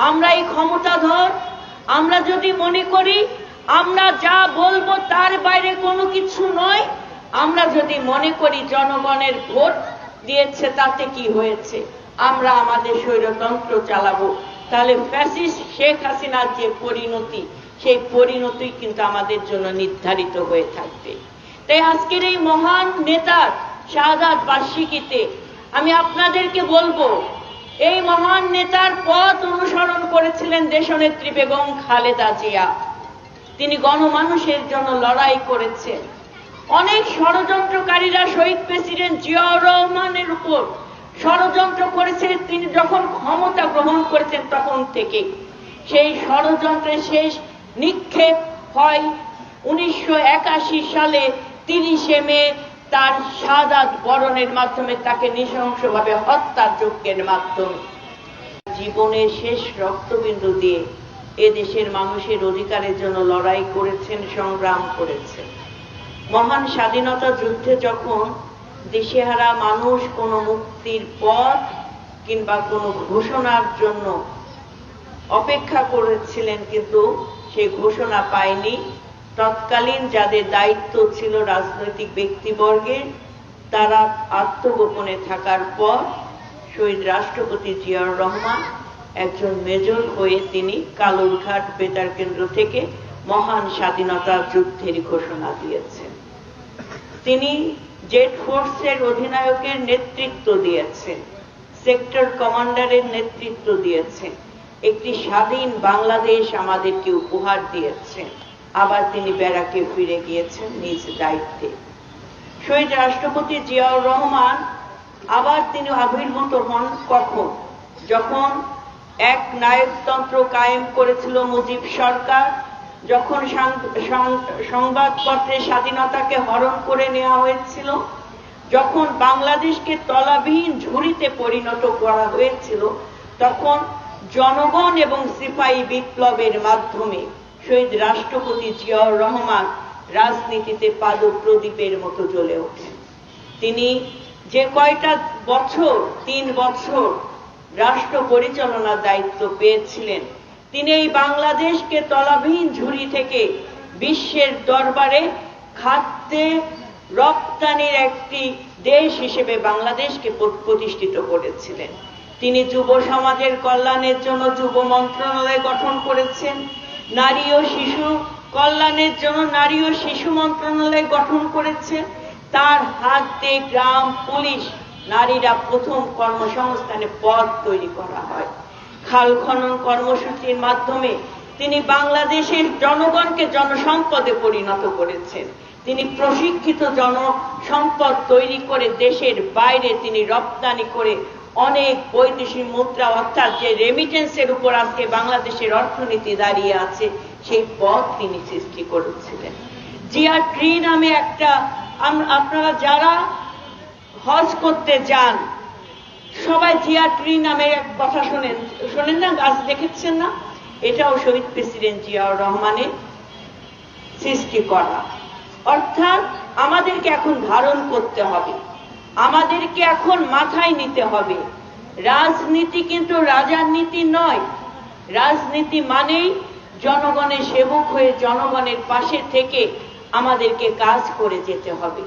আমরা এই ক্ষমতাধর, আমরা যদি মনে করি আমরা যা বলবো তার বাইরে কোনো কিছু নয়, আমরা যদি মনে করি জনগণের ভোট দিয়েছে তাতে কি হয়েছে, আমরা আমাদের স্বৈরতন্ত্র চালাবো, তাহলে ফ্যাসিস্ট শেখ হাসিনার যে পরিণতি, সেই পরিণতি কিন্তু আমাদের জন্য নির্ধারিত হয়ে থাকবে। তাই আজকের এই মহান নেতার শাহাদাত বার্ষিকীতে আমি আপনাদেরকে বলবো, এই মহান নেতার পথ অনুসরণ করেছিলেন দেশনেত্রী বেগম খালেদা জিয়া। তিনি গণমানুষের জন্য লড়াই করেছেন। অনেক ষড়যন্ত্রকারীরা শহীদ প্রেসিডেন্ট জিয়াউর রহমানের উপর ষড়যন্ত্র করেছেন। তিনি যখন ক্ষমতা গ্রহণ করেছেন তখন থেকে সেই ষড়যন্ত্রের শেষ নিক্ষেপ হয় 1981 সালে 30 মে তার শাহাদাত বরণের মাধ্যমে, তাকে নৃশংসভাবে হত্যাযজ্ঞের মাধ্যমে। জীবনের শেষ রক্তবিন্দু দিয়ে এদেশের মানুষের অধিকারের জন্য লড়াই করেছেন, সংগ্রাম করেছেন। মহান স্বাধীনতা যুদ্ধে যখন দিশেহারা মানুষ কোনো মুক্তির পথ কিংবা কোনো ঘোষণার জন্য অপেক্ষা করেছিলেন, কিন্তু সেই ঘোষণা পায়নি, তৎকালীন যাদের দায়িত্ব ছিল রাজনৈতিক ব্যক্তিবর্গের, তারা আত্মগোপনে থাকার পর শহীদ রাষ্ট্রপতি জিয়াউর রহমান একজন মেজর হয়ে তিনি কালুরঘাট বেতার কেন্দ্র থেকে মহান স্বাধীনতা যুদ্ধের ঘোষণা দিয়েছেন। তিনি জেট ফোর্সের অধিনায়কের নেতৃত্ব দিয়েছেন, সেক্টর কমান্ডারের নেতৃত্ব দিয়েছেন, একটি স্বাধীন বাংলাদেশ আমাদেরকে উপহার দিয়েছেন। আবার তিনি ব্যারাকে ফিরে গিয়েছেন নিজ দায়িত্বে। শহীদ রাষ্ট্রপতি জিয়াউর রহমান আবার তিনি আবির্ভূত হন কখন? যখন এক নায়কতন্ত্র কায়েম করেছিল মুজিব সরকার, যখন সংবাদপত্রের স্বাধীনতাকে হরণ করে নেওয়া হয়েছিল, যখন বাংলাদেশকে তলাবিহীন ঝুড়িতে পরিণত করা হয়েছিল, তখন জনগণ এবং সিপাহী বিপ্লবের মাধ্যমে শহীদ রাষ্ট্রপতি জিয়াউর রহমান রাজনীতিতে পাদপ্রদীপের মতো জ্বলে ওঠেন। তিনি যে কয়টা বছর, 3 বছর রাষ্ট্র পরিচালনার দায়িত্ব পেয়েছিলেন, তিনি এই বাংলাদেশকে তলাবিহীন ঝুড়ি থেকে বিশ্বের দরবারে খাদ্যে রপ্তানির একটি দেশ হিসেবে বাংলাদেশকে প্রতিষ্ঠিত করেছিলেন। তিনি যুব সমাজের কল্যাণের জন্য যুব মন্ত্রণালয় গঠন করেছেন, নারী ও শিশু কল্যাণের জন্য নারী ও শিশু মন্ত্রণালয় গঠন করেছেন। তার হাত দিয়ে গ্রাম পুলিশ নারীরা প্রথম কর্মসংস্থানের পথ তৈরি করা হয়। খাল খনন কর্মসূচির মাধ্যমে তিনি বাংলাদেশের জনগণকে জনসম্পদে পরিণত করেছেন। তিনি প্রশিক্ষিত জনসম্পদ তৈরি করে দেশের বাইরে তিনি রপ্তানি করে অনেক বৈদেশিক মুদ্রা, অর্থাৎ যে রেমিটেন্সের উপর আজকে বাংলাদেশের অর্থনীতি দাঁড়িয়ে আছে, সেই পথ তিনি সৃষ্টি করেছিলেন। জিয়া ট্রি নামে একটা, আপনারা যারা হজ করতে যান সবাই জিয়া ট্রি নামে এক কথা শোনেন না, গাছ দেখেছেন না? এটাও শহীদ প্রেসিডেন্ট জিয়াউর রহমানের সৃষ্টি করা। অর্থাৎ আমাদেরকে এখন ধারণ করতে হবে, আমাদেরকে এখন মাথায় নিতে হবে, রাজনীতি কিন্তু রাজার নীতি নয়। রাজনীতি মানেই জনগণের সেবক হয়ে জনগণের পাশে থেকে আমাদেরকে কাজ করে যেতে হবে।